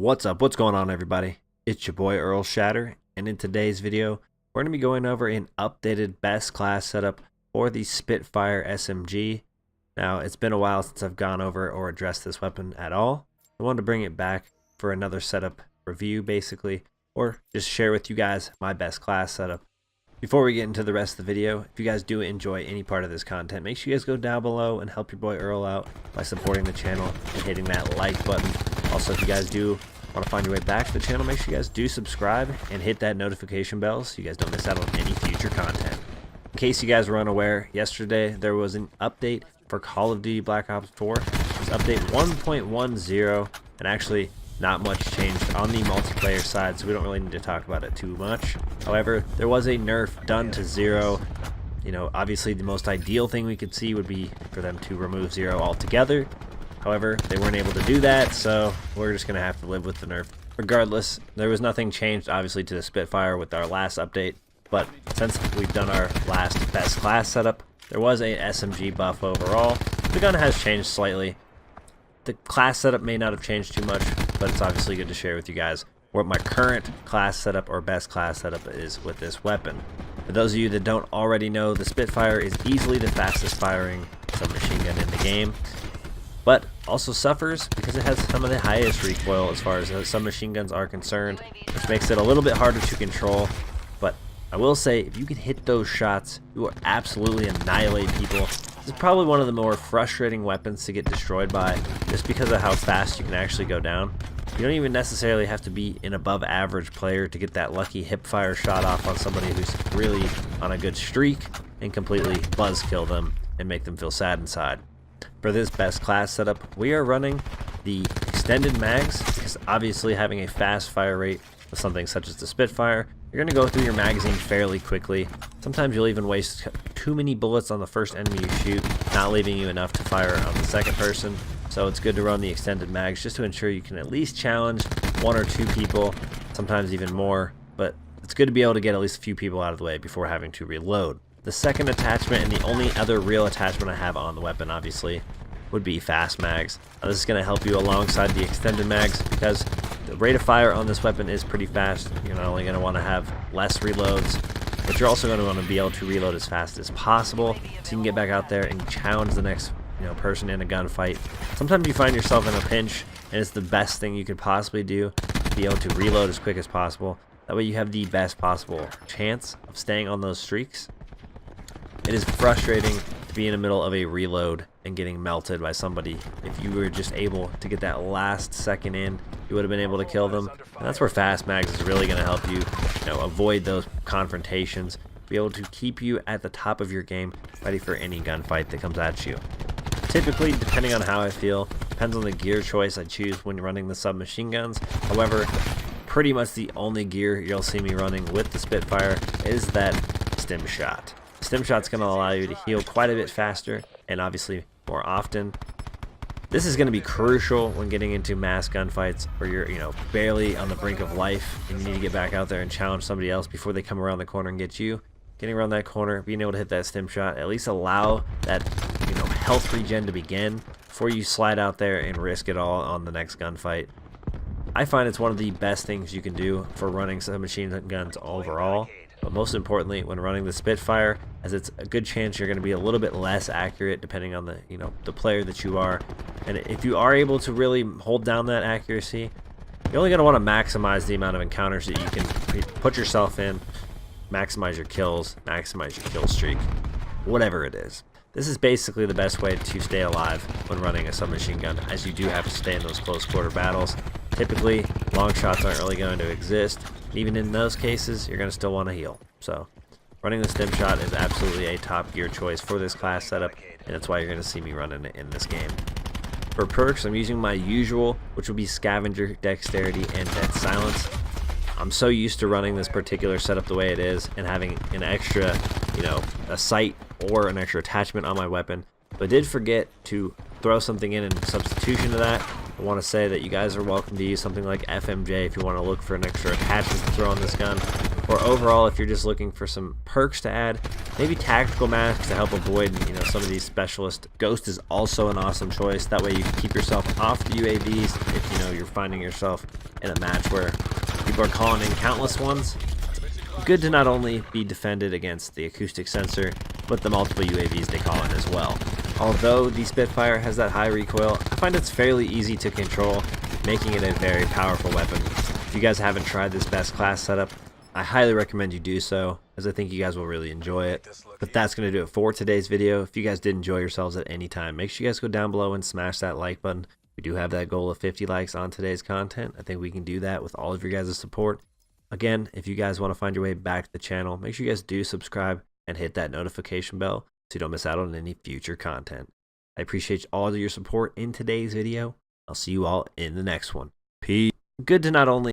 What's up? What's going on, everybody? It's your boy Earl Shatter, and in today's video we're going to be going over an updated best class setup for the Spitfire SMG. Now, it's been a while since I've gone over or addressed this weapon at all. I wanted to bring it back for another setup review, basically, or just share with you guys my best class setup. Before we get into the rest of the video, if you guys do enjoy any part of this content, make sure you guys go down below and help your boy Earl out by supporting the channel and hitting that like button. Also, if you guys do want to find your way back to the channel, make sure you guys do subscribe and hit that notification bell so you guys don't miss out on any future content. In case you guys were unaware, yesterday there was an update for Call of Duty Black Ops 4. It was update 1.10, and actually not much changed on the multiplayer side, so we don't really need to talk about it too much. However, there was a nerf done to 0. You know, obviously the most ideal thing we could see would be for them to remove 0 altogether. However, they weren't able to do that, so we're just going to have to live with the nerf. Regardless, there was nothing changed, obviously, to the Spitfire with our last update, but since we've done our last best class setup, there was a SMG buff overall. The gun has changed slightly. The class setup may not have changed too much, but it's obviously good to share with you guys what my current class setup or best class setup is with this weapon. For those of you that don't already know, the Spitfire is easily the fastest firing submachine gun in the game, but also suffers because it has some of the highest recoil as far as submachine guns are concerned, which makes it a little bit harder to control. But I will say, if you can hit those shots, you will absolutely annihilate people. This is probably one of the more frustrating weapons to get destroyed by, just because of how fast you can actually go down. You don't even necessarily have to be an above average player to get that lucky hip fire shot off on somebody who's really on a good streak and completely buzzkill them and make them feel sad inside. For this best class setup, we are running the extended mags, because obviously having a fast fire rate with something such as the Spitfire, you're going to go through your magazine fairly quickly. Sometimes you'll even waste too many bullets on the first enemy you shoot, not leaving you enough to fire on the second person. So it's good to run the extended mags just to ensure you can at least challenge 1 or 2 people, sometimes even more, but it's good to be able to get at least a few people out of the way before having to reload. The second attachment, and the only other real attachment I have on the weapon, obviously, would be fast mags. Now, this is going to help you alongside the extended mags because the rate of fire on this weapon is pretty fast. You're not only going to want to have less reloads, but you're also going to want to be able to reload as fast as possible so you can get back out there and challenge the next person in a gunfight. Sometimes you find yourself in a pinch, and it's the best thing you could possibly do to be able to reload as quick as possible. That way you have the best possible chance of staying on those streaks. It is frustrating to be in the middle of a reload and getting melted by somebody. If you were just able to get that last second in, you would have been able to kill them. And that's where fast mags is really going to help you, avoid those confrontations, be able to keep you at the top of your game, ready for any gunfight that comes at you. Typically, depending on how I feel, depends on the gear choice I choose when running the submachine guns. However, pretty much the only gear you'll see me running with the Spitfire is that stim shot. Stim shot's going to allow you to heal quite a bit faster and obviously more often. This is going to be crucial when getting into mass gunfights where you're barely on the brink of life and you need to get back out there and challenge somebody else before they come around the corner and get you. Getting around that corner, being able to hit that stim shot, at least allow that health regen to begin before you slide out there and risk it all on the next gunfight. I find it's one of the best things you can do for running submachine guns overall, but most importantly when running the Spitfire, as it's a good chance you're going to be a little bit less accurate depending on the player that you are. And if you are able to really hold down that accuracy, you're only going to want to maximize the amount of encounters that you can put yourself in, maximize your kills, maximize your kill streak, whatever it is. This is basically the best way to stay alive when running a submachine gun, as you do have to stay in those close quarter battles. Typically, long shots aren't really going to exist. Even in those cases, you're going to still want to heal. So, running the stim shot is absolutely a top gear choice for this class setup, and that's why you're going to see me running it in this game. For perks, I'm using my usual, which will be Scavenger, Dexterity, and Dead Silence. I'm so used to running this particular setup the way it is and having an extra, a sight or an extra attachment on my weapon, but I did forget to throw something in substitution to that. I want to say that you guys are welcome to use something like FMJ if you want to look for an extra attachment to throw on this gun, or overall if you're just looking for some perks to add, maybe tactical masks to help avoid some of these specialists. Ghost is also an awesome choice. That way you can keep yourself off the UAVs if you're finding yourself in a match where people are calling in countless ones. Good to not only be defended against the acoustic sensor, but the multiple UAVs they call in as well. Although the Spitfire has that high recoil, I find it's fairly easy to control, making it a very powerful weapon. If you guys haven't tried this best class setup, I highly recommend you do so, as I think you guys will really enjoy it. But that's going to do it for today's video. If you guys did enjoy yourselves at any time, make sure you guys go down below and smash that like button. We do have that goal of 50 likes on today's content. I think we can do that with all of your guys' support. Again, if you guys want to find your way back to the channel, make sure you guys do subscribe and hit that notification bell so you don't miss out on any future content. I appreciate all of your support in today's video. I'll see you all in the next one. Peace. Good to not only